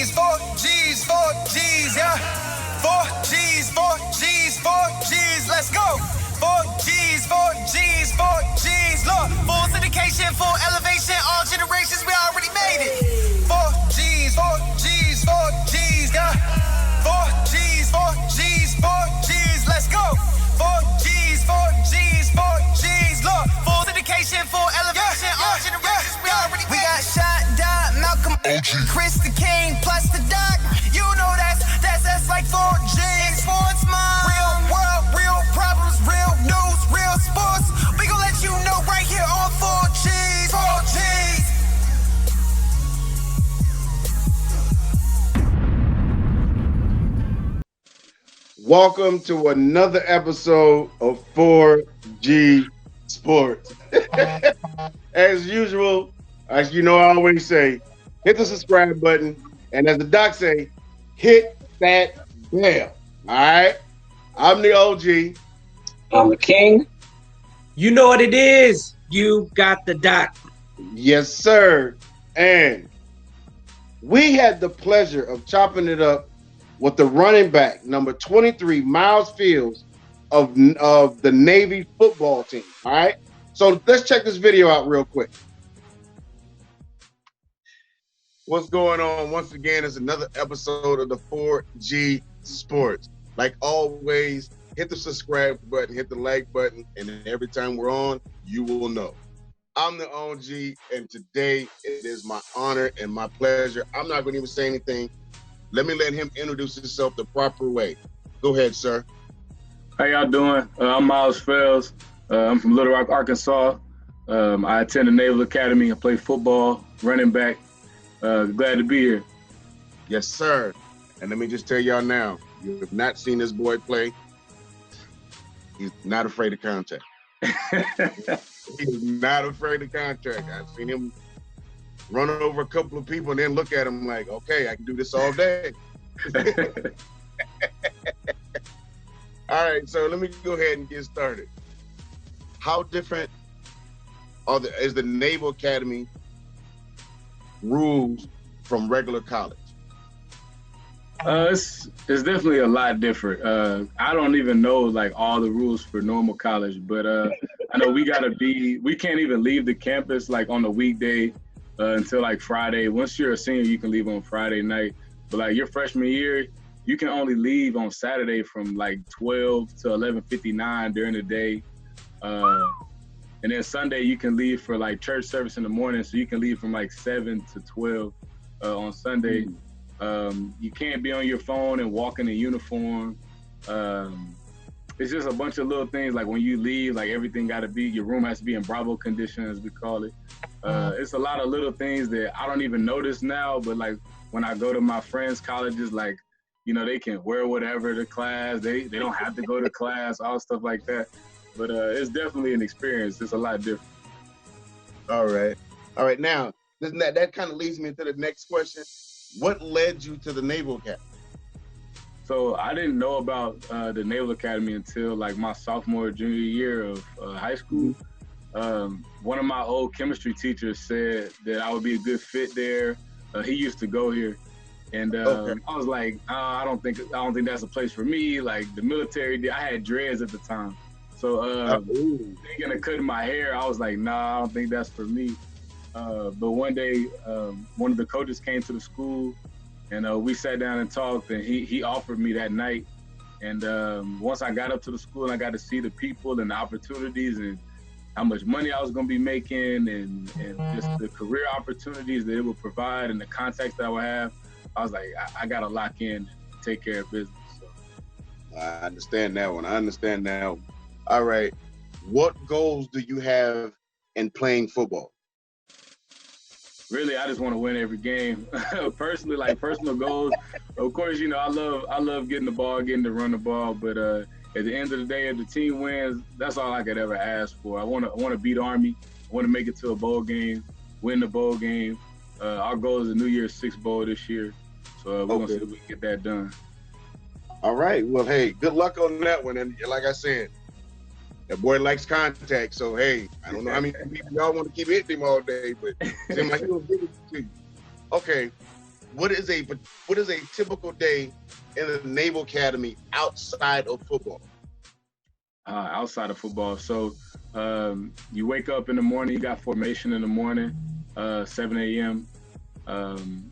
G's, 4 G's, yeah. 4 G's, 4 G's, 4 G's, let's go. 4 G's, 4 G's, 4 G's, look. Full syndication, full elevation, all generations, we already made it. 4 G's, 4 G's, 4 G's, yeah. 4 G's, 4 G's, 4 G's, let's go. 4 G's, 4 G's, 4 G's, look. Full syndication, full elevation, all generations, we already made it. We got Shot, Dot, Malcolm, Chris the King, plus the Doc. You know that's like 4 G's. Sports mind. Real world, real problems, real news, real sports. We gon' let you know right here on 4 G's. 4 G's. Welcome to another episode of 4G Sports. As usual, as you know, I always say, hit the subscribe button, and as the doc say, hit that bell. All right? I'm the OG. I'm the king. You know what it is. You got the doc. Yes, sir. And we had the pleasure of chopping it up with the running back, number 23, Myles Fells of the Navy football team. All right? So let's check this video out real quick. What's going on? Once again, it's another episode of the 4G Sports. Like always, hit the subscribe button, hit the like button, and then every time we're on, you will know. I'm the OG, and today it is my honor and my pleasure. I'm not going to even say anything. Let him introduce himself the proper way. Go ahead, sir. How y'all doing? I'm Myles Fells. I'm from Little Rock, Arkansas. I attend the Naval Academy. I play football, running back. Glad to be here. Yes, sir. And let me just tell y'all now, you have not seen this boy play. He's not afraid of contact. He's not afraid of contact. I've seen him run over a couple of people and then look at him like, okay, I can do this all day. All right, so let me go ahead and get started. How different is the Naval Academy rules from regular college? It's definitely a lot different. I don't even know like all the rules for normal college, but I know we can't even leave the campus like on the weekday until like Friday. Once you're a senior, you can leave on Friday night. But like your freshman year, you can only leave on Saturday from like 12 to 11:59 during the day. And then Sunday you can leave for like church service in the morning, so you can leave from like 7 to 12 on Sunday. You can't be on your phone and walk in a uniform. It's just a bunch of little things like when you leave, like everything got to be, your room has to be in Bravo condition, as we call it. It's a lot of little things that I don't even notice now, but like when I go to my friends' colleges, like, you know, they can wear whatever to class. They don't have to go to class, all stuff like that. But it's definitely an experience. It's a lot different. All right. Now, that kind of leads me to the next question. What led you to the Naval Academy? So I didn't know about the Naval Academy until like my sophomore, junior year of high school. One of my old chemistry teachers said that I would be a good fit there. He used to go here. And okay. I was like, I don't think that's a place for me. Like the military, I had dreads at the time. So thinking of cutting my hair, I was like, nah, I don't think that's for me. But one day, one of the coaches came to the school, and we sat down and talked, and he offered me that night. And once I got up to the school and I got to see the people and the opportunities and how much money I was going to be making and just the career opportunities that it would provide and the contacts that I would have, I was like, I got to lock in and take care of business. So. I understand that one. All right. What goals do you have in playing football? Really, I just want to win every game. Personally, like personal goals. Of course, you know, I love getting the ball, getting to run the ball. But at the end of the day, if the team wins, that's all I could ever ask for. I want to beat Army. I want to make it to a bowl game, win the bowl game. Our goal is a New Year's Six bowl this year. So we're going to see if we can get that done. All right. Well, hey, good luck on that one. And like I said, that boy likes contact. So, hey, I don't know how many people y'all want to keep hitting him all day, but it seems like he'll give it to you. Okay. what is a typical day in the Naval Academy outside of football? Outside of football, so you wake up in the morning. You got formation in the morning, 7 a.m.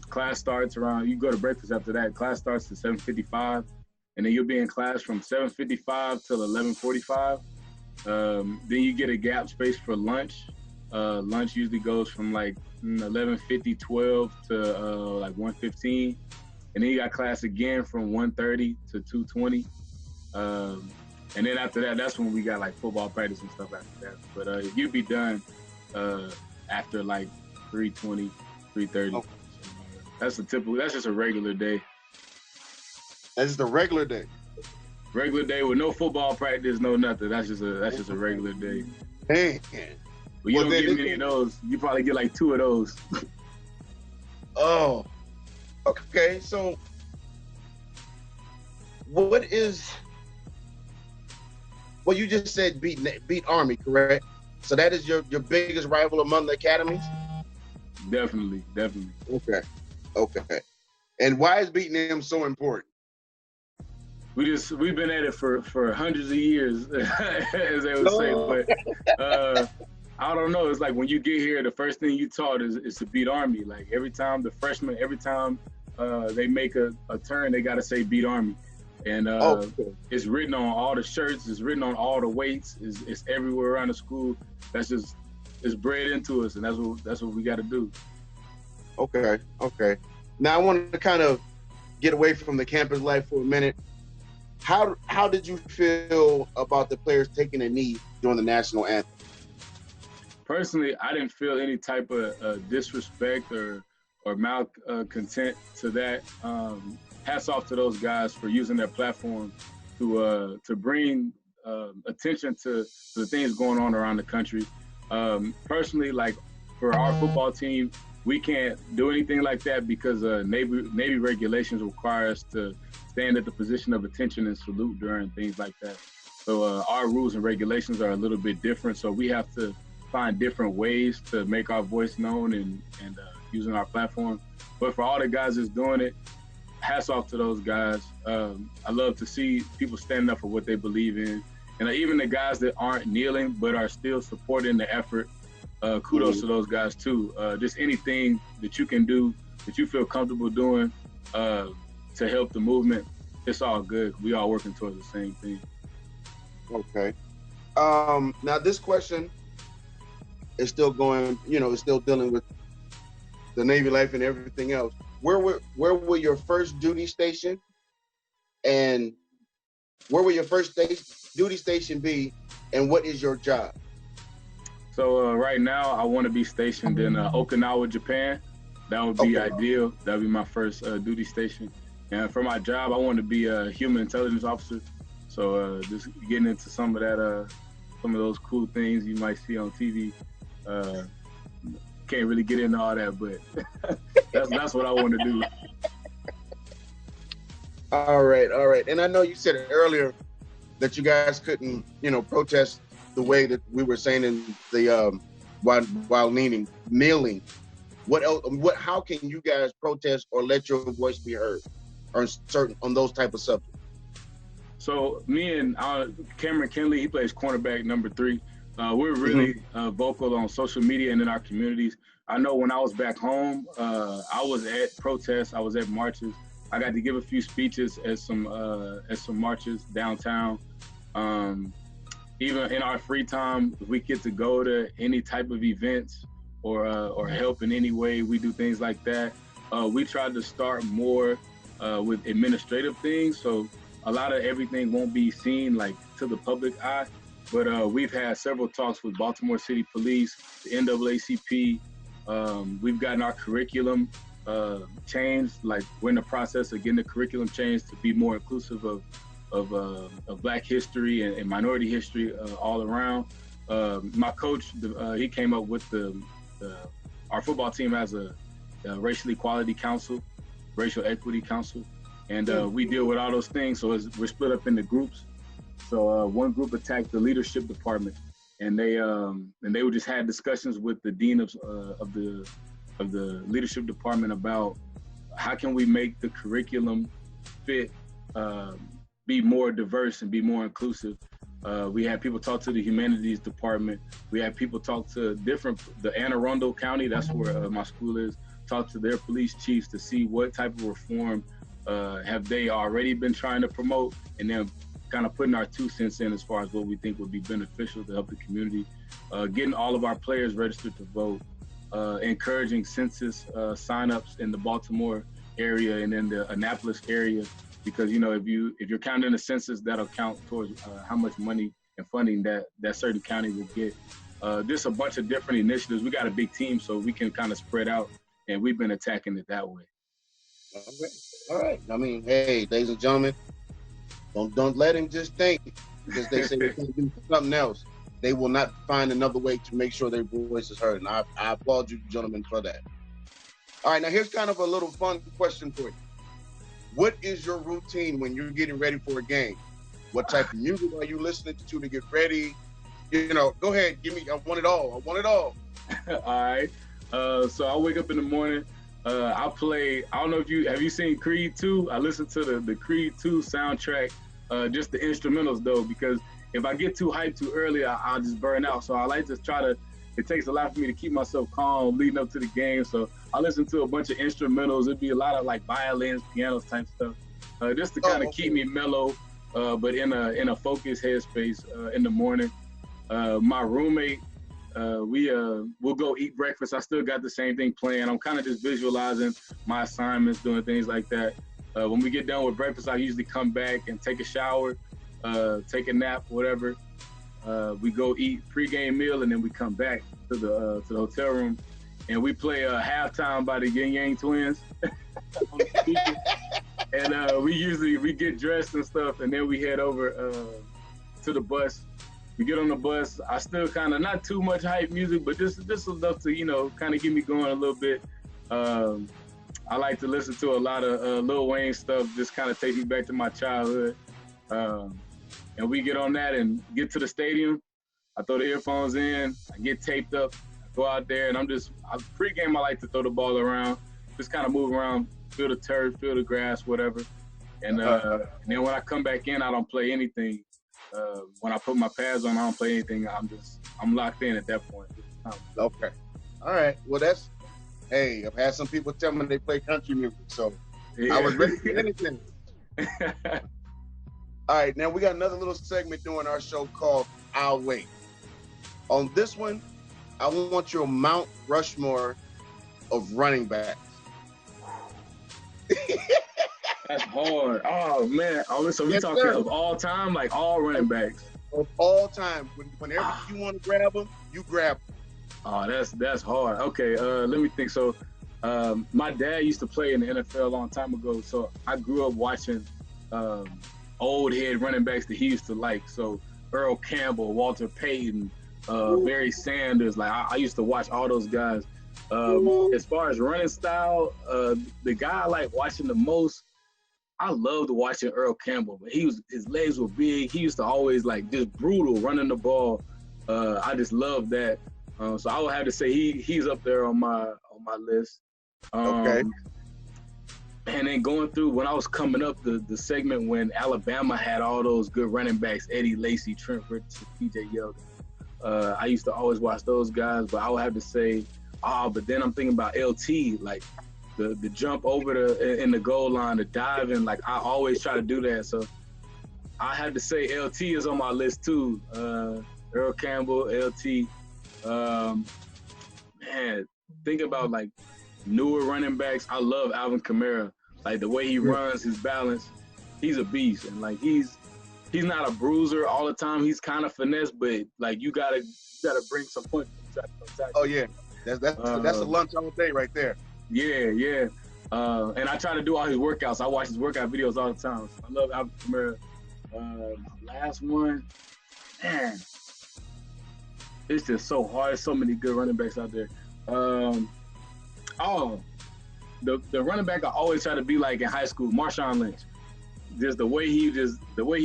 Class starts around. You go to breakfast after that. Class starts at 7:55, and then you'll be in class from 7:55 till 11:45. Then you get a gap space for lunch. Lunch usually goes from like 11:50, 12 to like 1:15, and then you got class again from 1:30 to 2:20. And then after that, that's when we got like football practice and stuff after that. But you'd be done after like 3:20, 3:30. Okay. That's just a regular day. That's just a regular day. Regular day with no football practice, no nothing. That's just a regular day. Man. But you don't get many of those. You probably get like 2 of those. Oh, okay. So, well, you just said beat Army, correct? So that is your biggest rival among the academies? Definitely. Okay. And why is beating them so important? We've been at it for hundreds of years, as they would say. But I don't know. It's like when you get here, the first thing you taught is to beat Army. Like every time the freshmen, they make a turn, they got to say beat Army. And it's written on all the shirts. It's written on all the weights. It's everywhere around the school. It's bred into us, and that's what we got to do. Okay. Now I want to kind of get away from the campus life for a minute. How did you feel about the players taking a knee during the national anthem? Personally, I didn't feel any type of disrespect or malcontent to that. Hats off to those guys for using their platform to bring attention to the things going on around the country. Personally, like for our football team, we can't do anything like that because Navy regulations require us to stand at the position of attention and salute during things like that. So our rules and regulations are a little bit different. So we have to find different ways to make our voice known and using our platform. But for all the guys that's doing it, hats off to those guys. I love to see people standing up for what they believe in. And even the guys that aren't kneeling but are still supporting the effort, kudos to those guys too. Just anything that you can do, that you feel comfortable doing to help the movement, it's all good. We all working towards the same thing. Okay. Now this question is still going, it's still dealing with the Navy life and everything else. Where were your first duty station, and where will your first duty station be, and what is your job? So right now, I want to be stationed in Okinawa, Japan. That would be ideal. That would be my first duty station. And for my job, I want to be a human intelligence officer. So just getting into some of that, some of those cool things you might see on TV. Can't really get into all that, but that's what I want to do. All right. And I know you said earlier that you guys couldn't, protest the way that we were saying in the while kneeling. What else? How can you guys protest or let your voice be heard on those type of subjects? So me and Cameron Kinley, he plays cornerback number 3. We're really vocal on social media and in our communities. I know when I was back home, I was at protests, I was at marches. I got to give a few speeches at some marches downtown. Even in our free time, if we get to go to any type of events or help in any way, we do things like that. We tried to start more with administrative things, so a lot of everything won't be seen like to the public eye. But we've had several talks with Baltimore City Police, the NAACP. We've gotten our curriculum changed. Like we're in the process of getting the curriculum changed to be more inclusive of Black history and minority history all around. My coach, he came up with our football team has a racial equality council, racial equity council, and we deal with all those things. So we're split up into groups. So one group attacked the leadership department, and they would just had discussions with the dean of the leadership department about how can we make the curriculum fit, be more diverse and be more inclusive. We had people talk to the humanities department. We had people talk to the Anne Arundel County, that's where my school is, talk to their police chiefs to see what type of reform have they already been trying to promote, and then kind of putting our 2 cents in as far as what we think would be beneficial to help the community. Getting all of our players registered to vote, encouraging census signups in the Baltimore area and in the Annapolis area, because if you're counting the census, that'll count towards how much money and funding that certain county will get. Just a bunch of different initiatives. We got a big team, so we can kind of spread out, and we've been attacking it that way. All right. I mean, hey, ladies and gentlemen, don't let him just think because they say they can do something else. They will not find another way to make sure their voice is heard, and I applaud you, gentlemen, for that. All right, now here's kind of a little fun question for you. What is your routine when you're getting ready for a game? What type of music are you listening to get ready? Go ahead, give me. I want it all. All right. So I wake up in the morning. I play. I don't know if have you seen Creed 2? I listen to the Creed 2 soundtrack, just the instrumentals though, because if I get too hyped too early, I'll just burn out. So I like to try to. It takes a lot for me to keep myself calm leading up to the game. So I listen to a bunch of instrumentals. It'd be a lot of like violins, pianos type stuff, just to kind of keep me mellow, but in a focused headspace in the morning. My roommate, we'll go eat breakfast. I still got the same thing playing. I'm kind of just visualizing my assignments, doing things like that. When we get done with breakfast, I usually come back and take a shower, take a nap, whatever. We go eat pregame meal, and then we come back to the hotel room, and we play halftime by the Yin Yang Twins on the speaker. And we get dressed and stuff, and then we head over to the bus. We get on the bus. I still kind of not too much hype music, but just enough to kind of get me going a little bit. I like to listen to a lot of Lil Wayne stuff. Just kind of take me back to my childhood. And we get on that and get to the stadium. I throw the earphones in. I get taped up. I go out there, and pregame. I like to throw the ball around, just kind of move around, feel the turf, feel the grass, whatever. And then when I come back in, I don't play anything. When I put my pads on, I don't play anything. I'm locked in at that point. Okay. All right. Well, hey, I've had some people tell me they play country music, so yeah. I was ready for anything. All right, now we got another little segment doing our show called I'll Wait. On this one, I want your Mount Rushmore of running backs. That's hard. Oh, man. So we're talking of all time, like all running backs? Of all time. Whenever you want to grab them, you grab them. Oh, that's hard. Okay, let me think. So my dad used to play in the NFL a long time ago, so I grew up watching old head running backs that he used to like. So Earl Campbell, Walter Payton, Barry Sanders. Like I used to watch all those guys. As far as running style, the guy I like watching the most, I loved watching Earl Campbell. But his legs were big. He used to always like just brutal running the ball. I just loved that. So I would have to say he's up there on my list. Okay. And then going through when I was coming up, the segment when Alabama had all those good running backs, Eddie Lacy, Trent Richardson, P.J. Yeldon. I used to always watch those guys, but I would have to say, but then I'm thinking about LT, like the jump over in the goal line, the diving, like I always try to do that. So I had to say LT is on my list too. Earl Campbell, LT. Man, think about like newer running backs. I love Alvin Kamara. Like the way he runs, his balance, he's a beast. And like he's not a bruiser all the time. He's kind of finesse, but like you gotta bring some punch. Oh yeah, that's a lunch all day right there. Yeah. And I try to do all his workouts. I watch his workout videos all the time. So I love Alvin Kamara. Last one, man, it's just so hard. There's so many good running backs out there. The running back I always try to be like in high school, Marshawn Lynch. Just the way he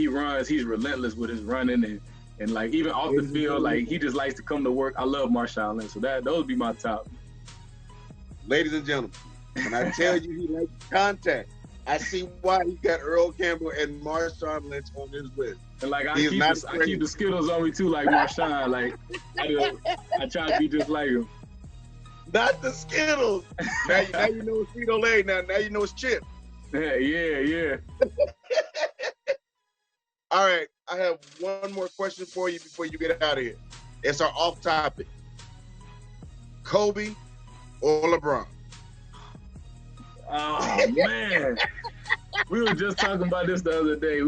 runs, he's relentless with his running and like even off the field, like he just likes to come to work. I love Marshawn Lynch. So those would be my top. Ladies and gentlemen, When I tell you he likes contact, I see why he got Earl Campbell and Marshawn Lynch on his list. And like I keep the Skittles on me too, like Marshawn. Like I try to be just like him. Not the Skittles. Now you know it's Frito-Lay. Now you know it's Chip. Yeah. All right, I have one more question for you before you get out of here. It's our off topic. Kobe or LeBron? Oh man. We were just talking about this the other day.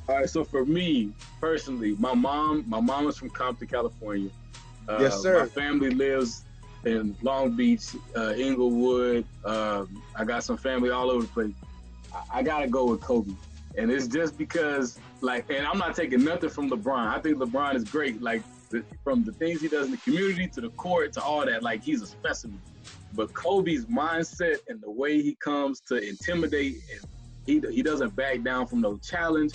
All right, so for me personally, my mom is from Compton, California. Yes, sir. My family lives in Long Beach, Inglewood. I got some family all over the place. I gotta go with Kobe, and it's just because, like, and I'm not taking nothing from LeBron. I think LeBron is great, like from the things he does in the community to the court to all that. Like, he's a specimen. But Kobe's mindset and the way he comes to intimidate, and he doesn't back down from no challenge.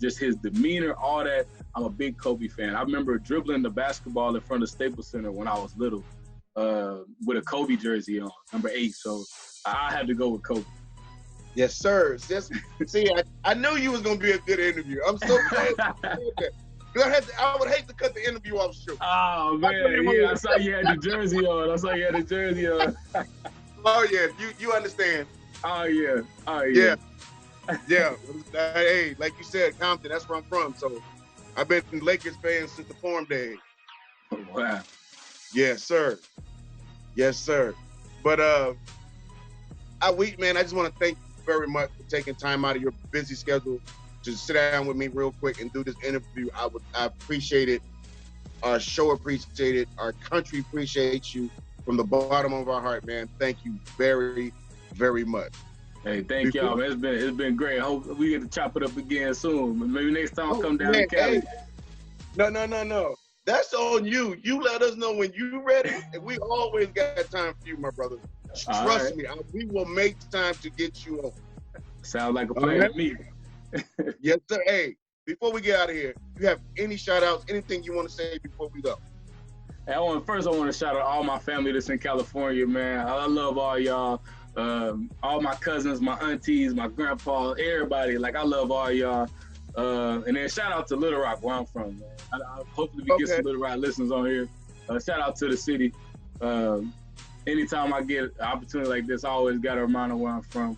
Just his demeanor, all that. I'm a big Kobe fan. I remember dribbling the basketball in front of Staples Center when I was little, with a Kobe jersey on, number 8. So I had to go with Kobe. Yes, sir. See, I knew you was gonna be a good interview. I'm so glad. I would hate to cut the interview off short. Oh man, yeah, I saw you had the jersey on. Oh yeah, you understand. Oh yeah. Yeah. Hey, like you said, Compton, that's where I'm from. So I've been Lakers fans since the form days. Wow. Yes, sir. But I just want to thank you very much for taking time out of your busy schedule to sit down with me real quick and do this interview. I appreciate it. Our show appreciate it. Our country appreciates you from the bottom of our heart, man. Thank you very, very much. Hey, thank y'all, man. It's been great. I hope we get to chop it up again soon. Maybe next time I'll come down to Cali. Hey. No. That's on you. You let us know when you're ready, and we always got time for you, my brother. Trust me, we will make time to get you on. Sounds like a plan to me. Yes, sir. Hey, before we get out of here, you have any shout outs, anything you want to say before we go? Hey, I want to shout out all my family that's in California, man. I love all y'all. All my cousins, my aunties, my grandpa, everybody. Like, I love all y'all. And then shout out to Little Rock, where I'm from, man. Hopefully we get some Little Rock listeners on here. Shout out to the city. Anytime I get an opportunity like this, I always got to remind them where I'm from.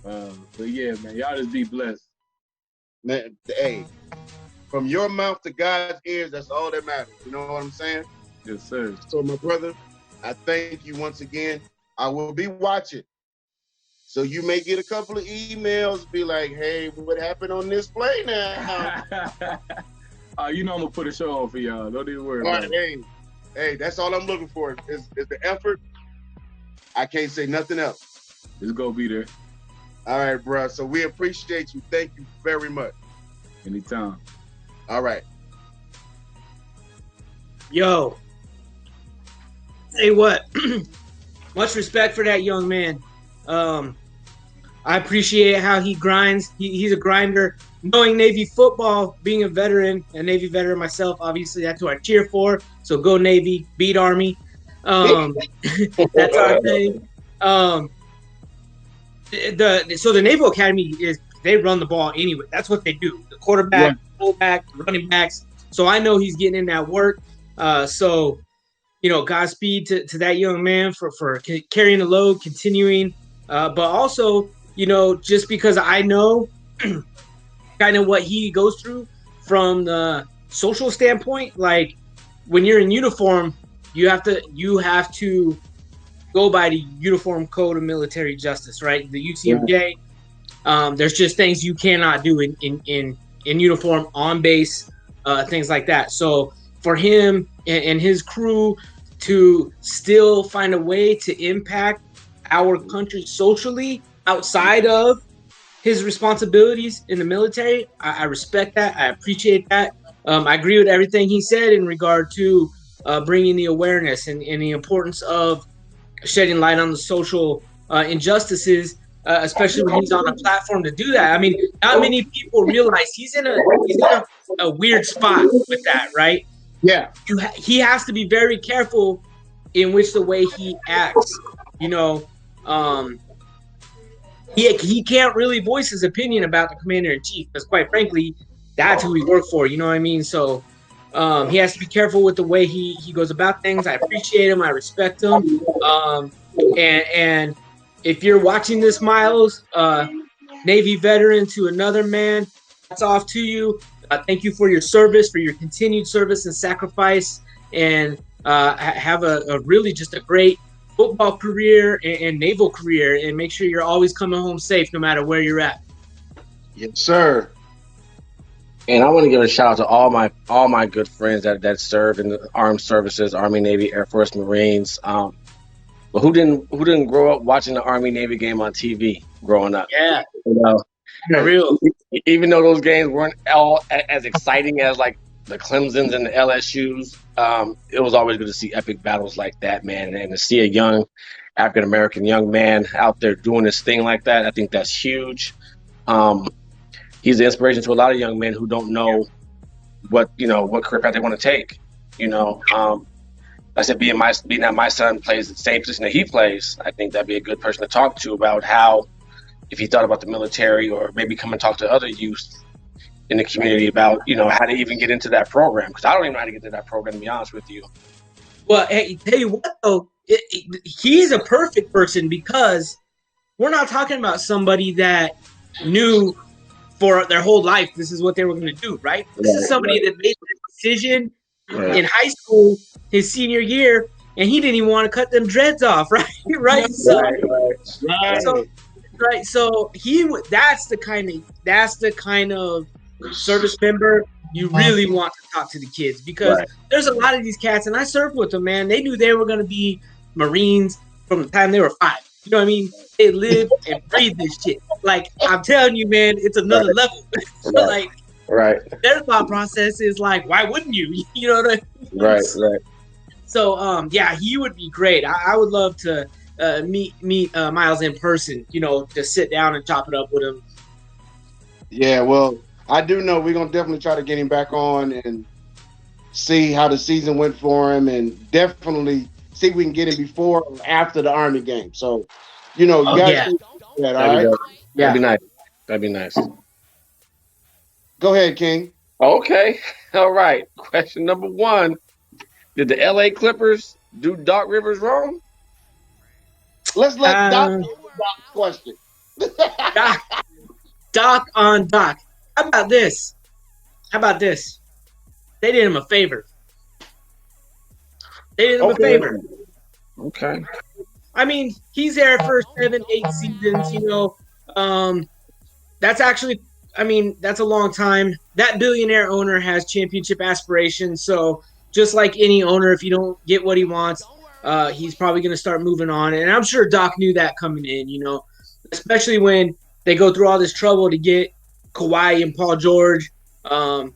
But yeah, man, y'all just be blessed. Man, hey, from your mouth to God's ears, that's all that matters. You know what I'm saying? Yes, sir. So, my brother, I thank you once again. I will be watching. So you may get a couple of emails, be like, hey, what happened on this play now? You know I'm going to put a show on for y'all. Don't even worry about it. Hey, that's all I'm looking for is the effort. I can't say nothing else. It's going to be there. All right, bro. So we appreciate you. Thank you very much. Anytime. All right. Yo. Hey, what? Much respect for that young man. I appreciate how he grinds. He's a grinder. Knowing Navy football, being a veteran, a Navy veteran myself, obviously that's who I cheer for. So go Navy, beat Army. That's our thing. So the Naval Academy they run the ball anyway. That's what they do. The quarterback, fullback, running backs. So I know he's getting in that work. So, Godspeed to that young man for carrying the load, continuing. But also, just because I know kind of what he goes through from the social standpoint, like when you're in uniform, you have to go by the Uniform Code of Military Justice, right? The UCMJ. There's just things you cannot do in uniform, on base, things like that. So for him and his crew to still find a way to impact our country socially outside of his responsibilities in the military, I respect that. I appreciate that. I agree with everything he said in regard to bringing the awareness and the importance of shedding light on the social injustices, especially when he's on a platform to do that. I mean, not many people realize he's in a weird spot with that, right? Yeah. He has to be very careful in which the way he acts You know, he can't really voice his opinion about the commander-in-chief because, quite frankly, that's who he worked for. You know what I mean? So he has to be careful with the way he goes about things. I appreciate him. I respect him. And if you're watching this, Myles, Navy veteran to another man, that's off to you. Thank you for your service, for your continued service and sacrifice, and have a really just a great football career and naval career, and make sure you're always coming home safe no matter where you're at. Yes, sir. And I want to give a shout out to all my good friends that served in the armed services, Army, Navy, Air Force, Marines. But who didn't grow up watching the Army Navy game on TV growing up? Yeah, you know, real. Even though those games weren't all as exciting as like the Clemsons and the LSUs, it was always good to see epic battles like that, man, and to see a young African American young man out there doing this thing like that. I think that's huge. He's an inspiration to a lot of young men who don't know what career path they want to take. I said, being that my son plays the same position that he plays, I think that'd be a good person to talk to about how, if he thought about the military, or maybe come and talk to other youth in the community about, how to even get into that program. Because I don't even know how to get into that program, to be honest with you. Well, hey, tell you what, though, he's a perfect person, because we're not talking about somebody that knew for their whole life this is what they were going to do, right? This is somebody that made the decision in high school, his senior year, and he didn't even want to cut them dreads off, right? Right. So that's the kind of service member you really want to talk to the kids, because there's a lot of these cats, and I served with them, man. They knew they were going to be Marines from the time they were 5. You know what I mean? They live and breathe this shit. Like, I'm telling you, man, it's another level. So, their thought process is like, why wouldn't you? You know what I mean? Right. So, he would be great. I would love to meet Myles in person, to sit down and chop it up with him. Yeah, well, I do know we're going to definitely try to get him back on and see how the season went for him, and definitely see if we can get him before or after the Army game. So, you guys do that, all right? That'd be nice. That'd be nice. Go ahead, King. Okay. All right. Question number 1. Did the LA Clippers do Doc Rivers wrong? Let's let Doc answer Doc's question. Doc on Doc. How about this? They did him a favor. A favor. Okay. I mean, he's there for 7, 8 seasons, that's actually, that's a long time. That billionaire owner has championship aspirations. So just like any owner, if you don't get what he wants, he's probably going to start moving on. And I'm sure Doc knew that coming in, especially when they go through all this trouble to get Kawhi and Paul George. For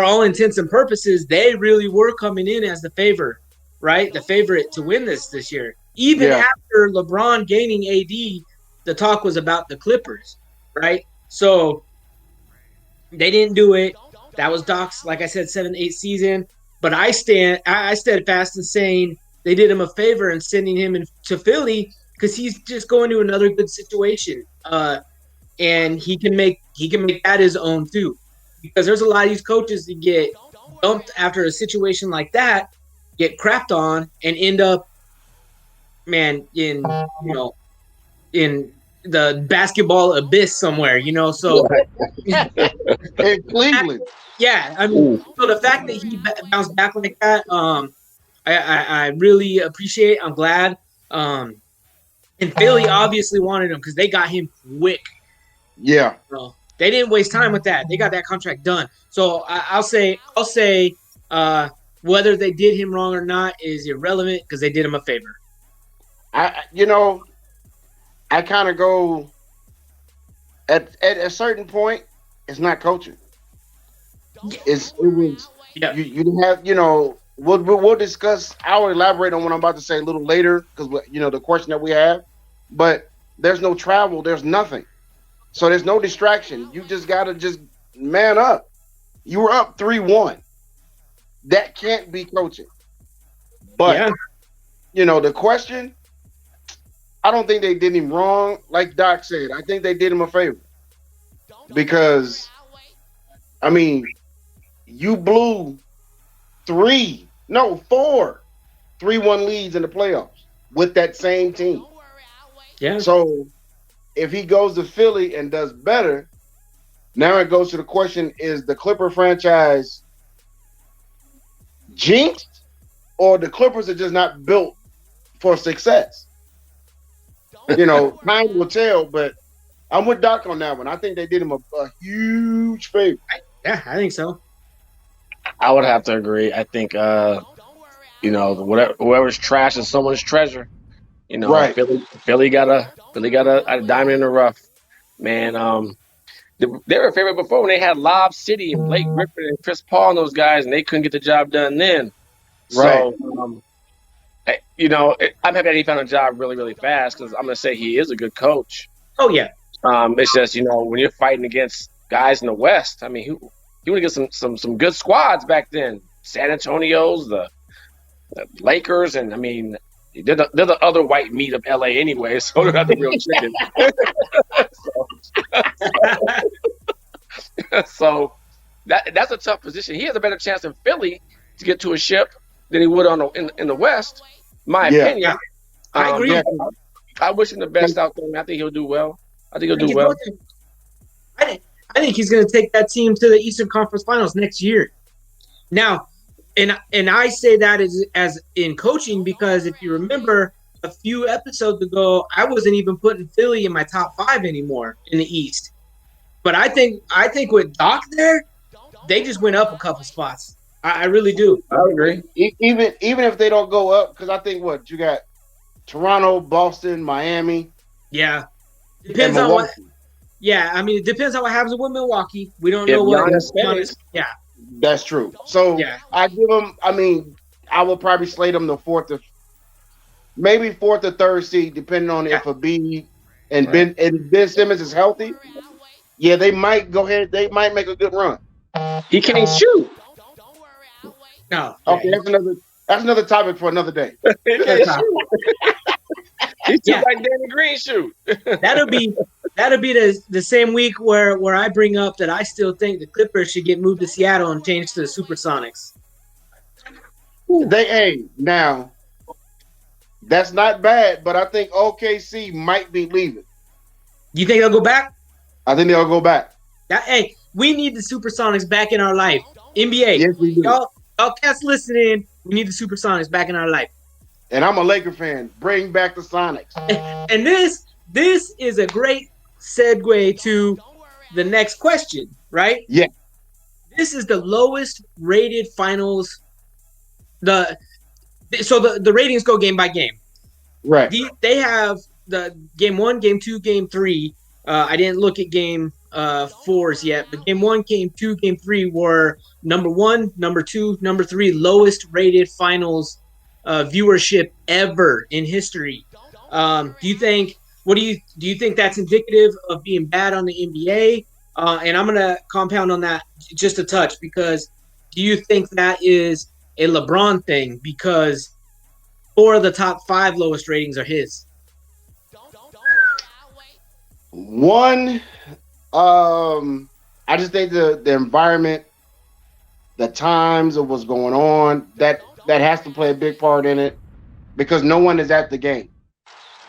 all intents and purposes, they really were coming in as the favor, right? The favorite to win this year. Even after LeBron gaining AD, the talk was about the Clippers, right? So they didn't do it. That was Doc's, like I said, 7, 8 season. But I steadfast in saying they did him a favor in sending him to Philly, because he's just going to another good situation, and he can make that his own too. Because there's a lot of these coaches that get dumped after a situation like that, get crapped on, and end up, man, in the basketball abyss somewhere, So in Cleveland, so the fact that he bounced back like that, I really appreciate. I'm glad. And Philly obviously wanted him because they got him quick. Yeah. So they didn't waste time with that. They got that contract done. So I'll say whether they did him wrong or not is irrelevant, because they did him a favor. I kind of go at a certain point. It's not coaching. You didn't have, we'll discuss. I'll elaborate on what I'm about to say a little later, because the question that we have. But there's no travel. There's nothing. So there's no distraction. You just gotta just man up. You were up 3-1. That can't be coaching. But the question, I don't think they did him wrong. Like Doc said, I think they did him a favor because, I mean, you blew 4 3-1 leads in the playoffs with that same team. Yeah. So if he goes to Philly and does better, now it goes to the question: is the Clipper franchise jinxed, or the Clippers are just not built for success? You know, time will tell, but I'm with Doc on that one. I think they did him a huge favor. Yeah, I think so. I would have to agree. I think, whoever's trash is someone's treasure. You know, Right. Philly got a diamond in the rough, man. They were a favorite before when they had Lob City and Blake Griffin and Chris Paul and those guys, and they couldn't get the job done then. Right. So, I'm happy that he found a job really, really fast because I'm going to say he is a good coach. Oh, yeah. It's just, when you're fighting against guys in the West, I mean, he would get some good squads back then. San Antonio's, the Lakers, and I mean, they're the other white meat of LA anyway, so they're not the real chicken. So that's a tough position. He has a better chance in Philly to get to a ship than he would in the West. My opinion. Yeah. I agree. I wish him the best out there. I think he'll do well. I think he'll do well. I think he's going to take that team to the Eastern Conference Finals next year. Now, and I say that as in coaching because if you remember a few episodes ago, I wasn't even putting Philly in my top 5 anymore in the East. But I think with Doc there, they just went up a couple spots. I really do. I agree. Even if they don't go up, because I think you got Toronto, Boston, Miami. Yeah. Depends on what. Yeah, I mean, it depends on what happens with Milwaukee. We don't know what. Yeah. That's true. So I give them. I mean, I will probably slate them the fourth or third seed, depending on if Embiid and Ben Simmons is healthy. Yeah, they might go ahead. They might make a good run. He can't shoot. No. Okay, that's another topic for another day. He can't shoot. He's just like Danny Green shoot. That'll be the same week where I bring up that I still think the Clippers should get moved to Seattle and changed to the Supersonics. Now that's not bad, but I think OKC might be leaving. You think they'll go back? I think they'll go back. We need the Supersonics back in our life. NBA. Yes, we do. Y'all cats listening, we need the Supersonics back in our life. And I'm a Laker fan. Bring back the Sonics. And this is a great segue to the next question, right? Yeah. This is the lowest rated finals. So the ratings go game by game. Right. They have the game 1, game 2, game 3. I didn't look at game 4s yet, but game 1, game 2, game 3 were number 1, number 2, number 3 lowest rated finals viewership ever in history. Do you think that's indicative of being bad on the NBA? And I'm gonna compound on that just a touch because do you think that is a LeBron thing? Because 4 of the top 5 lowest ratings are his. One, I just think the environment, the times of what's going on, that has to play a big part in it because no one is at the game.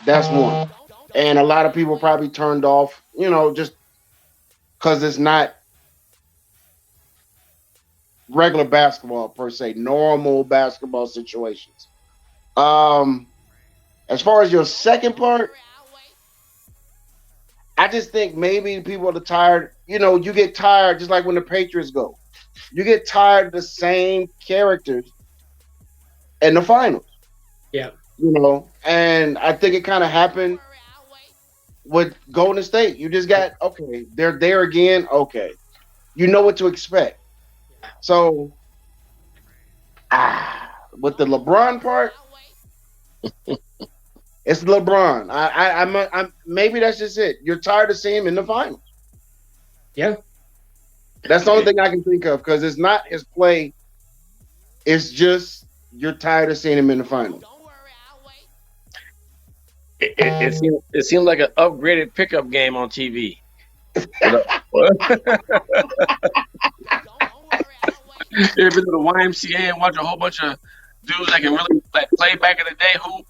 That's one. And a lot of people probably turned off, just because it's not regular basketball per se, normal basketball situations. As far as your second part, I just think maybe people are tired. You get tired just like when the Patriots go. You get tired of the same characters in the finals. Yeah. And I think it kind of happened with Golden State. You just got, okay, they're there again. Okay. You know what to expect. So, with the LeBron part, it's LeBron. I'm maybe that's just it. You're tired of seeing him in the finals. Yeah. That's the only thing I can think of because it's not his play. It's just you're tired of seeing him in the finals. it seemed like an upgraded pickup game on TV. You ever been to the YMCA and watch a whole bunch of dudes that can really like play back in the day hoop?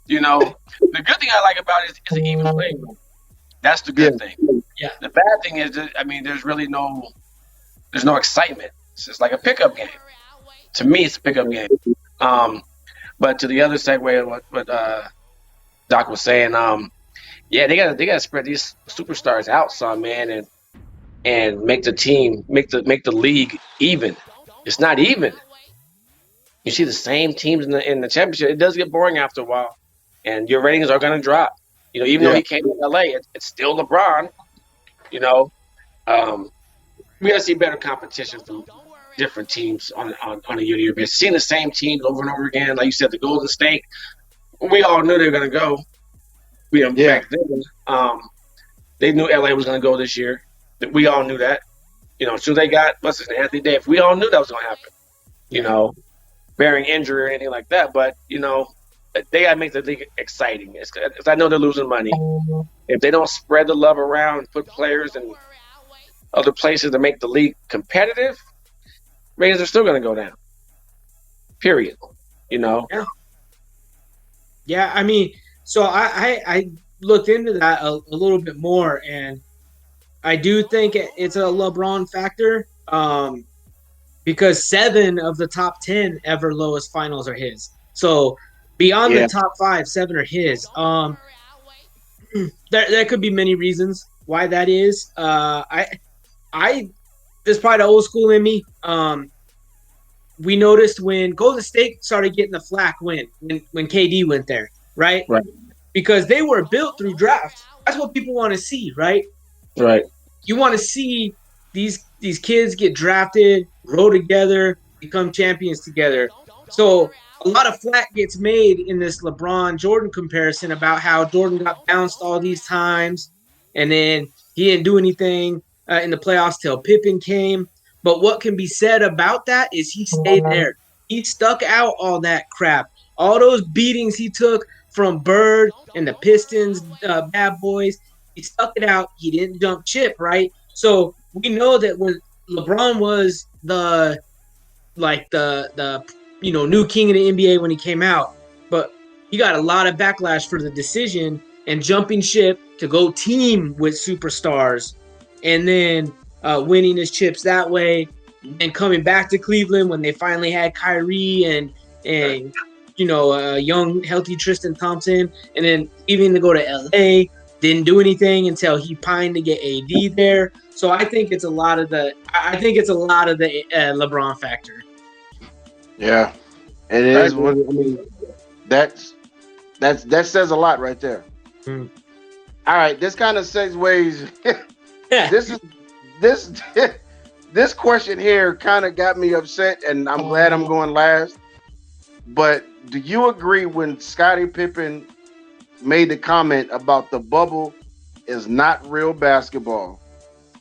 You know, the good thing I like about it is it's an even playing field. That's the good thing. Yeah. The bad thing is that, I mean, there's no excitement. It's just like a pickup game. To me, it's a pickup game. But to the other segue, what Doc was saying, yeah, they gotta spread these superstars out some, man, and make the team, make the league even. It's not even. You see the same teams in the championship. It does get boring after a while, and your ratings are going to drop. You know, even though he came to LA, it's still LeBron. You know, we got to see better competition from different teams on a year-to-year basis. Seeing the same teams over and over again, like you said, the Golden State. We all knew they were going to go. Back then, they knew LA was going to go this year. We all knew that. You know, as soon as they got Anthony Davis, we all knew that was going to happen. You know, bearing injury or anything like that. But, you know, they got to make the league exciting. It's, I know they're losing money. If they don't spread the love around, put players in other places to make the league competitive, ratings are still going to go down. Period. You know? Yeah, I mean, so I looked into that a little bit more, and I do think it's a LeBron factor because 7 of the top 10 ever lowest finals are his. So beyond the top 5, 7 are his. There could be many reasons why that is. There's probably the old school in me. We noticed when Golden State started getting the flack when KD went there, right? Right. Because they were built through drafts. That's what people want to see, right? Right. You want to see these kids get drafted, grow together, become champions together. So a lot of flack gets made in this LeBron-Jordan comparison about how Jordan got bounced all these times, and then he didn't do anything in the playoffs till Pippen came. But what can be said about that is he stayed there. He stuck out all that crap. All those beatings he took from Bird and the Pistons, bad boys, he stuck it out. He didn't jump ship, right? So we know that when LeBron was the new king of the NBA when he came out, but he got a lot of backlash for the decision and jumping ship to go team with superstars, and then winning his chips that way, and coming back to Cleveland when they finally had Kyrie and young, healthy Tristan Thompson, and then even to go to LA, didn't do anything until he pined to get AD there. So I think it's a lot of the LeBron factor. Yeah, it is. What I mean, that says a lot right there. Mm. All right, this kind of segues. This question here kind of got me upset, and I'm glad I'm going last. But do you agree when Scottie Pippen made the comment about the bubble is not real basketball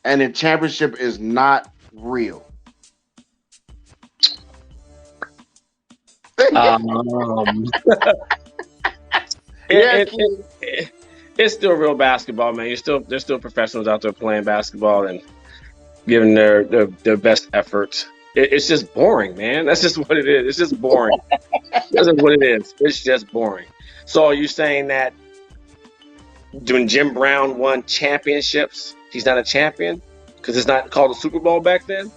and the championship is not real? It's still real basketball, man. There's still professionals out there playing basketball and giving their best efforts. It's just boring, man. That's just what it is. It's just boring. That's just what it is. It's just boring. So are you saying that when Jim Brown won championships, he's not a champion because it's not called a Super Bowl back then?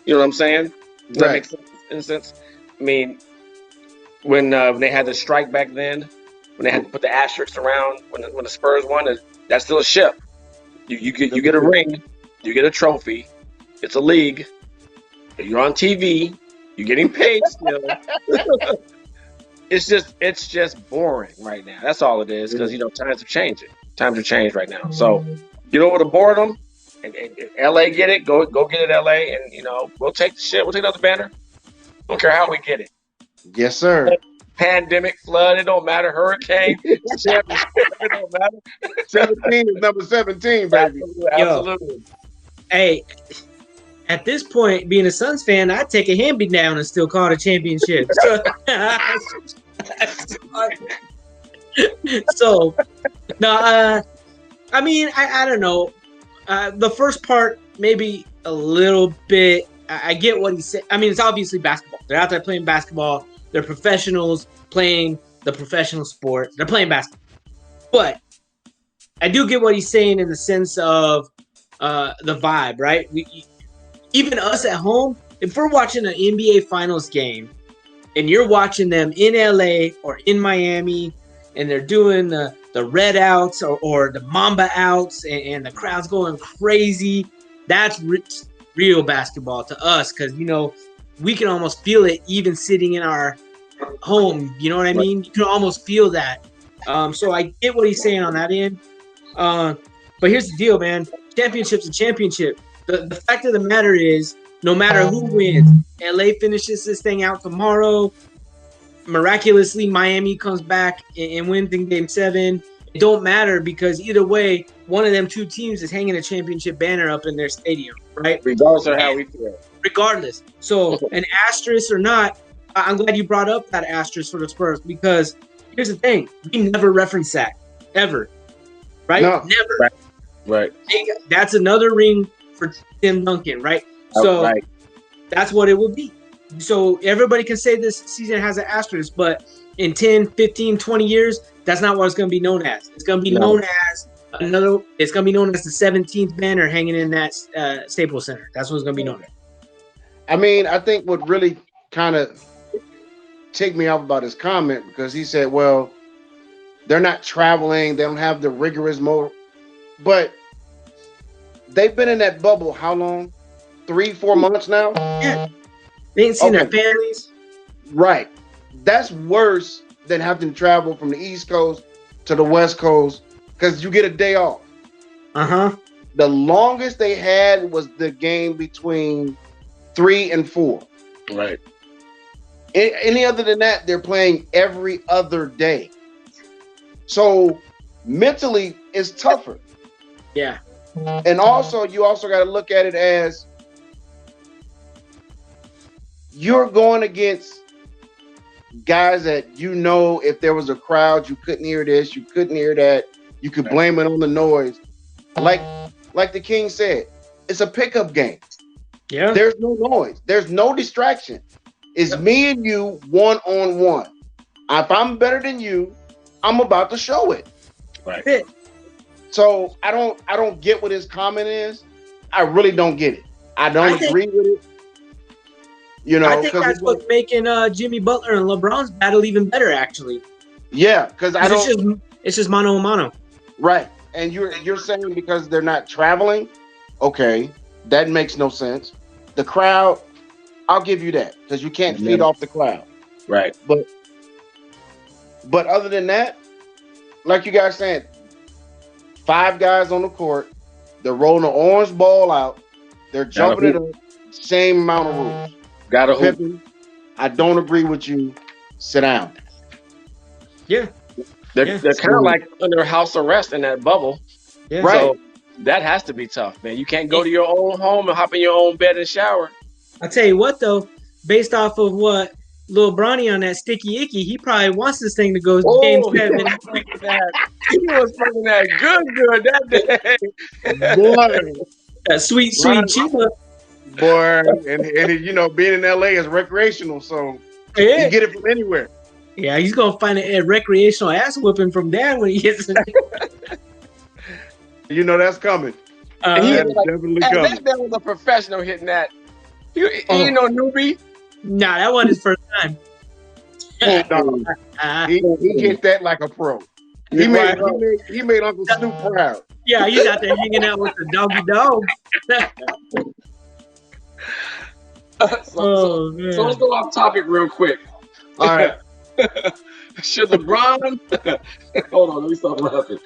You know what I'm saying? Does that make sense? In a sense, I mean, when they had the strike back then, when they had to put the asterisks around when the Spurs won, that's still a ship. You get a ring, you get a trophy. It's a league. You're on TV. You're getting paid still. It's just boring right now. That's all it is, because times are changing. Times are changed right now. So what would have bored them? And LA get it. Go get it, LA, and we'll take the shit. We'll take another banner. Don't care how we get it. Yes, sir. Pandemic, flood, it don't matter. Hurricane, it don't matter. 17 is number 17, baby. Absolutely. Hey, at this point, being a Suns fan, I'd take a hand-me-down and still call it a championship. So, no, I mean, I don't know. The first part, maybe a little bit. I get what he said. I mean, it's obviously basketball. They're out there playing basketball. They're professionals playing the professional sport. They're playing basketball. But I do get what he's saying in the sense of the vibe, right? Even us at home, if we're watching an NBA Finals game and you're watching them in LA or in Miami and they're doing the red outs or the Mamba outs and the crowd's going crazy, that's real basketball to us because, you know, we can almost feel it even sitting in our home. You know what I mean? You can almost feel that. So I get what he's saying on that end. But here's the deal, man. Championship's a championship. The fact of the matter is, no matter who wins, LA finishes this thing out tomorrow. Miraculously, Miami comes back and wins in Game 7. It don't matter because either way, one of them two teams is hanging a championship banner up in their stadium, right? Regardless of how we feel. Regardless. So an asterisk or not, I'm glad you brought up that asterisk for the Spurs because here's the thing. We never reference that, ever. Right? No. Never. Right. That's another ring for Tim Duncan, right? So that's what it will be. So everybody can say this season has an asterisk, but in 10, 15, 20 years, that's not what it's going to be known as. It's going to be known as it's going to be known as the 17th banner hanging in that Staples Center. That's what it's going to be known as. I mean, I think what really kind of ticked me off about his comment because he said, well, they're not traveling. They don't have the rigorous mode. But they've been in that bubble how long? 3-4 months now? Yeah. They ain't seen their families. Right. That's worse than having to travel from the East Coast to the West Coast because you get a day off. Uh-huh. The longest they had was the game between 3 and 4. Right. Any other than that, they're playing every other day. So mentally, it's tougher. Yeah. And also, you also got to look at it as you're going against guys that you know if there was a crowd, you couldn't hear this, you couldn't hear that, you could blame it on the noise. Like the King said, it's a pickup game. Yeah. There's no noise. There's no distraction. It's me and you one-on-one. If I'm better than you, I'm about to show it. Right. So I don't get what his comment is. I really don't get it. I don't agree with it. You know, I think that's what's making Jimmy Butler and LeBron's battle even better, actually. Yeah, because it's just mano a mano. Right. And you're saying because they're not traveling, okay, that makes no sense. The crowd, I'll give you that because you can't feed off the crowd. Right. But other than that, like you guys said, 5 guys on the court, they're rolling the orange ball out, they're jumping it up, same amount of rules. Got to hoop. Pippen, I don't agree with you. Sit down. Yeah. They're kind of like under house arrest in that bubble. Yeah. Right. So that has to be tough, man. You can't go to your own home and hop in your own bed and shower. I tell you what, though, based off of what Lil Bronny on that Sticky Icky, he probably wants this thing to go Game 7. He was fucking that good that day. Boy. That sweet Chiba. Boy, and you know, being in LA is recreational, so you get it from anywhere. Yeah, he's gonna find a recreational ass whooping from Dad when he gets in. You know that's coming. That's definitely coming. That was a professional hitting that. He ain't no newbie. Nah, that wasn't his first time. He hit that like a pro. He made Uncle Snoop proud. Yeah, he's out there hanging out with the doggy dog. So let's go off topic real quick. All right. Should LeBron hold on, let me stop laughing.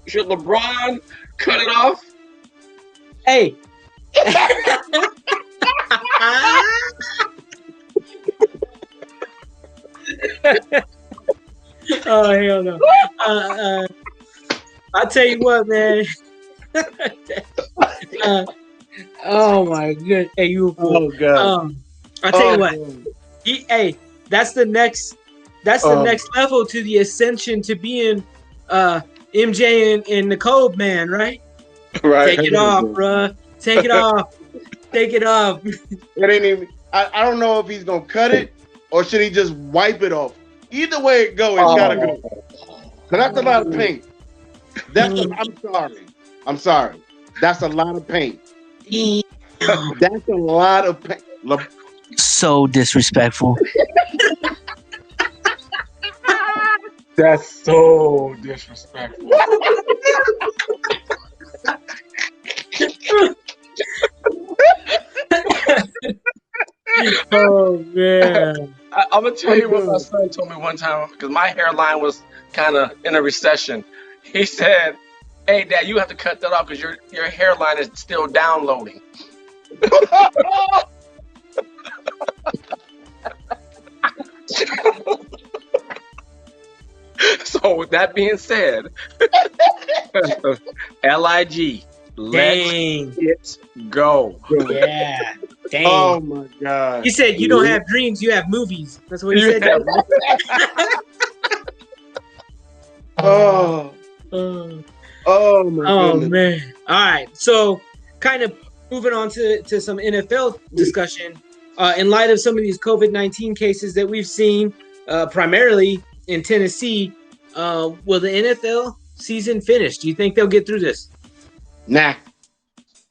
Should LeBron cut it off? Hey. Oh hell no. I'll tell you what, man. Oh my goodness. Hey, you a fool. Oh god. I'll tell you what. That's the next that's the next level to the ascension to being MJ and the Code Man, right? Right. Take it off, bruh. Take it off. Take it off. It ain't even. I don't know if he's gonna cut it or should he just wipe it off. Either way it go, it's gotta go. But that's a lot of paint. I'm sorry. That's a lot of paint. That's a lot of paint. So disrespectful. That's so disrespectful. Oh man! I'm gonna tell you what my son told me one time because my hairline was kind of in a recession. He said, "Hey, Dad, you have to cut that off because your hairline is still downloading." So with that being said, LIG, Dang. let's go. Yeah. Dang. Oh my God. He said you don't have dreams, you have movies. That's what he said. Oh my goodness. Man. All right. So kind of moving on to some NFL discussion. In light of some of these COVID-19 cases that we've seen, primarily in Tennessee, will the NFL season finish? Do you think they'll get through this? Nah.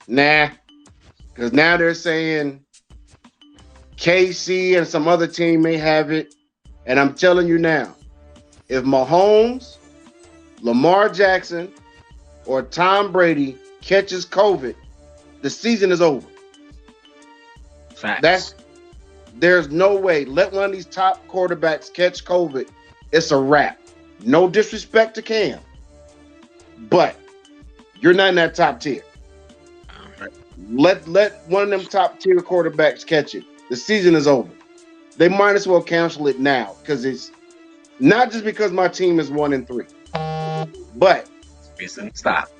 Because now they're saying KC and some other team may have it. And I'm telling you now, if Mahomes, Lamar Jackson, or Tom Brady catches COVID, the season is over. Facts. There's no way. Let one of these top quarterbacks catch COVID, it's a wrap. No disrespect to Cam, but you're not in that top tier. Let one of them top tier quarterbacks catch it. The season is over. They might as well cancel it now because it's not just because my team is 1-3, but stop.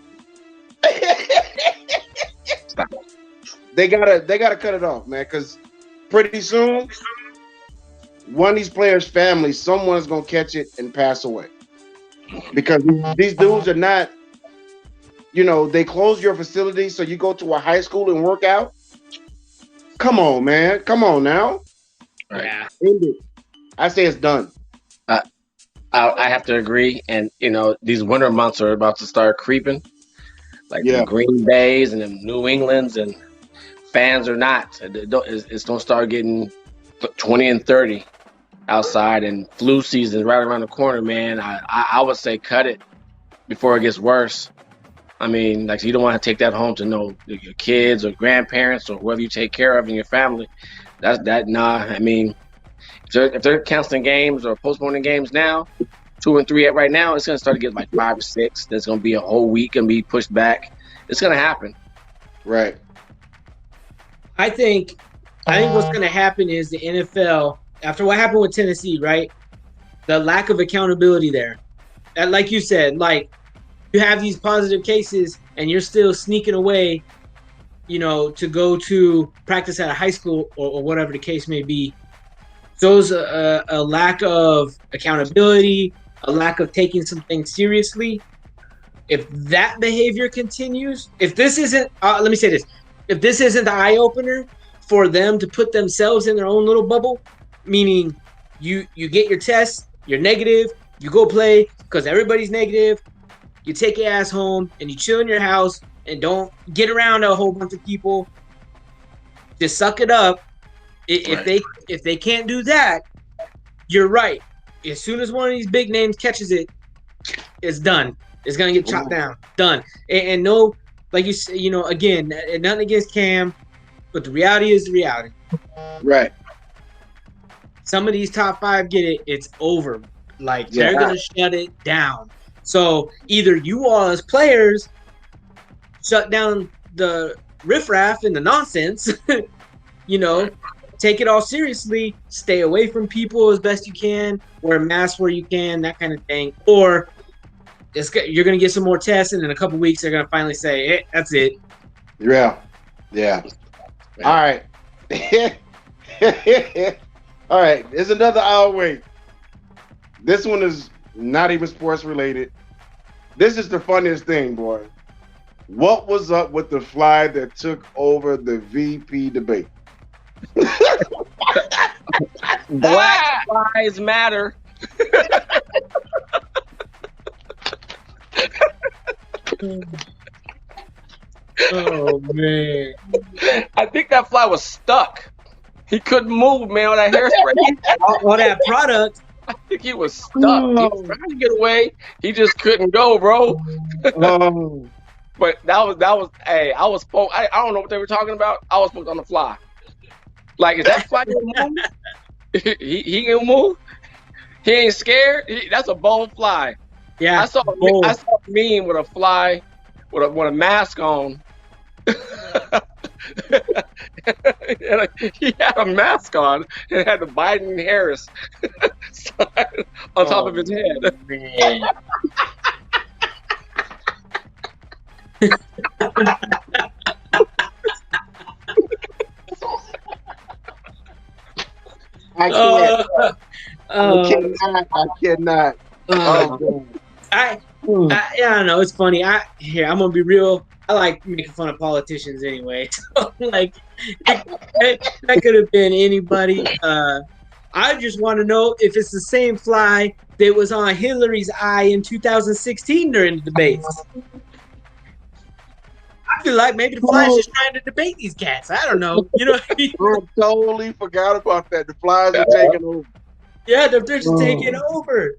Stop. They gotta cut it off, man, because pretty soon one of these players' families, someone's gonna catch it and pass away. Because these dudes are not, they close your facility so you go to a high school and work out. Come on, man. Come on now. Yeah. End it. I say it's done. I have to agree. And, these winter months are about to start creeping. Like the Green Bays and the New Englands, and fans are not. It's going to start getting 20 and 30 outside, and flu season right around the corner, man. I would say cut it before it gets worse. I mean, like, you don't want to take that home to your kids or grandparents or whoever you take care of in your family. I mean, if they're canceling games or postponing games now, 2 and 3 right now, it's going to start to get like 5 or 6. There's going to be a whole week and be pushed back. It's going to happen. Right. I think what's going to happen is the NFL, after what happened with Tennessee, right? The lack of accountability there. And like you said, like, you have these positive cases and you're still sneaking away, to go to practice at a high school or whatever the case may be. Shows a lack of accountability, a lack of taking some things seriously. If that behavior continues, if this isn't, let me say this, if this isn't the eye opener for them to put themselves in their own little bubble, meaning you get your test, you're negative, you go play because everybody's negative, you take your ass home and you chill in your house and don't get around a whole bunch of people. Just suck it up. If they can't do that, you're right. As soon as one of these big names catches it, it's done. It's gonna get chopped down. Done. And no, like you say, again, nothing against Cam, but the reality is the reality. Right. Some of these top 5 get it. It's over. Like, they're gonna shut it down. So either you all as players shut down the riffraff and the nonsense, take it all seriously, stay away from people as best you can, wear masks where you can, that kind of thing. Or you're going to get some more tests, and in a couple weeks, they're going to finally say, hey, that's it. Yeah. All right. All right. There's another hour wait. This one is not even sports related. This is the funniest thing, boy. What was up with the fly that took over the VP debate? Black lives matter. Oh man! I think that fly was stuck. He couldn't move, man, with that hairspray. All that product. I think he was stuck. He was trying to get away. He just couldn't go, bro. Oh. But that was. Hey, I was spoke. I don't know what they were talking about. I was spoke on the fly. Like, is that fly gonna move? he gonna move? He ain't scared. That's a bold fly. Yeah, I saw a meme with a fly with a mask on. He had a mask on and had the Biden Harris on top of his head. Man. I can't. I cannot. I don't know. It's funny. I'm gonna be real. I like making fun of politicians anyway. Like that could have been anybody. I just want to know if it's the same fly that was on Hillary's eye in 2016 during the debates. I feel like maybe the fly's just trying to debate these cats. I don't know. You know what I mean? I totally forgot about that. The flies are taking over. Yeah, they're just taking over.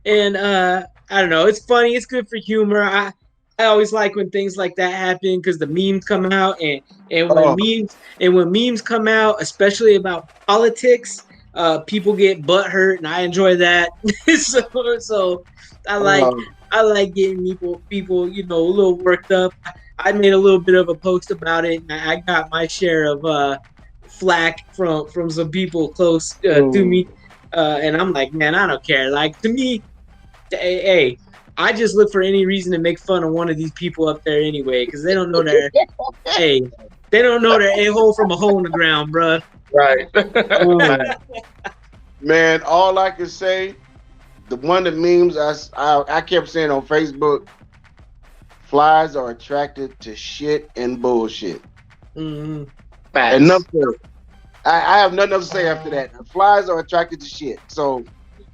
And I don't know. It's funny. It's good for humor. I always like when things like that happen because the memes come out and when memes come out, especially about politics, people get butthurt, and I enjoy that. so I like getting people a little worked up. I made a little bit of a post about it, and I got my share of flack from some people close to me, and I'm like, man, I don't care. Like, to me, hey, I just look for any reason to make fun of one of these people up there anyway, because they don't know their a-hole from a hole in the ground, bruh. Right. Man, all I can say, the one of the memes I kept saying on Facebook, flies are attracted to shit and bullshit. Mm-hmm. Enough for it. I have nothing else to say after that. The flies are attracted to shit. So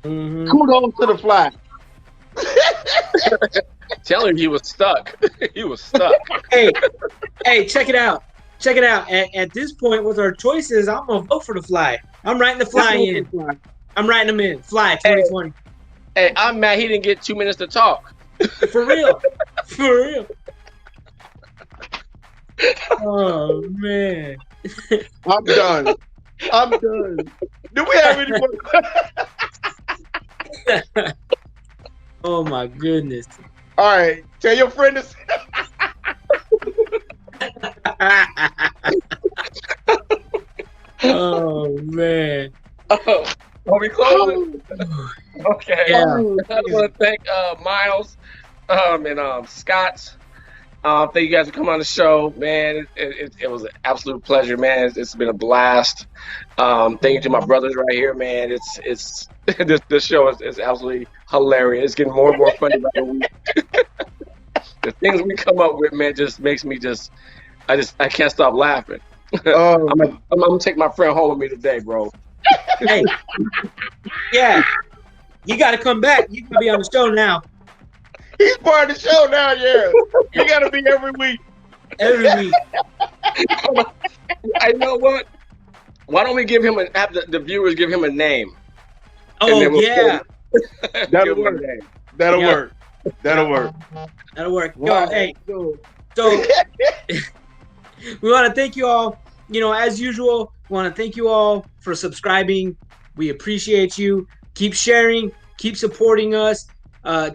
kudos to the fly. Tell him he was stuck. He was stuck. Hey, check it out. At this point, with our choices, I'm gonna vote for the fly. I'm writing the fly in. I'm writing them in. Fly 2020. Hey, I'm mad he didn't get 2 minutes to talk. For real. For real. Oh man. I'm done. Do we have any more? Oh my goodness. All right. Tell your friend to Oh man. Oh, are we closing? Okay. Yeah. I want to thank Myles and Scott. Thank you guys for coming on the show, man. It was an absolute pleasure, man. It's been a blast. Thank you to my brothers right here, man. It's this show is absolutely hilarious. It's getting more and more funny by the week. The things we come up with, man, just makes me I can't stop laughing. I'm gonna take my friend home with me today, bro. Hey, yeah, you got to come back. You can be on the show now. He's part of the show now, yeah. You got to be every week. Every week. I know what? Why don't we have the viewers give him a name? Oh, yeah. That'll work. That'll work. That'll work. Yo, hey, so we want to thank you all. As usual, we want to thank you all for subscribing. We appreciate you. Keep sharing. Keep supporting us.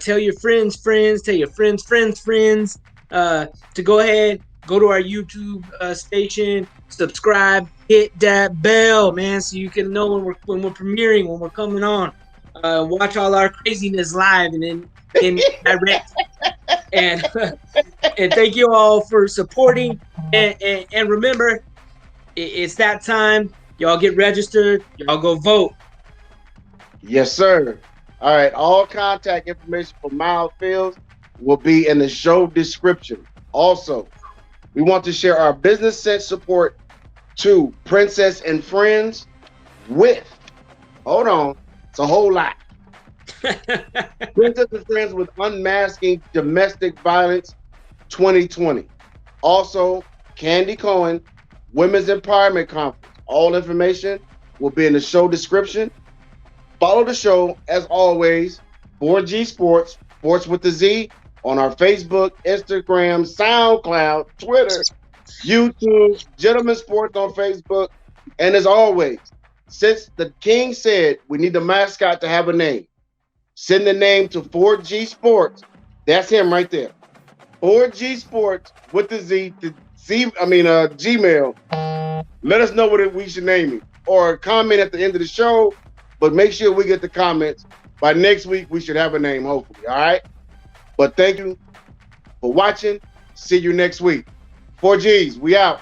Tell your friends. Tell your friends' to go ahead, go to our YouTube station, subscribe, hit that bell, man, so you can know when we're premiering, when we're coming on. Watch all our craziness live and in direct. And thank you all for supporting. And remember, it's that time. Y'all get registered. Y'all go vote. Yes, sir. All right, all contact information for Myles Fells will be in the show description. Also, we want to share our business sense support to Princess and Friends with, hold on, it's a whole lot. Princess and Friends with Unmasking Domestic Violence 2020. Also, Candy Cohen Women's Empowerment Conference. All information will be in the show description. Follow the show, as always, 4G Sports, Sports with the Z, on our Facebook, Instagram, SoundCloud, Twitter, YouTube, Gentleman Sports on Facebook. And as always, since the king said we need the mascot to have a name, send the name to 4G Sports. That's him right there. 4G Sports with the Z, Gmail. Let us know what we should name it. Or comment at the end of the show. But make sure we get the comments. By next week, we should have a name, hopefully. All right? But thank you for watching. See you next week. 4Gs, we out.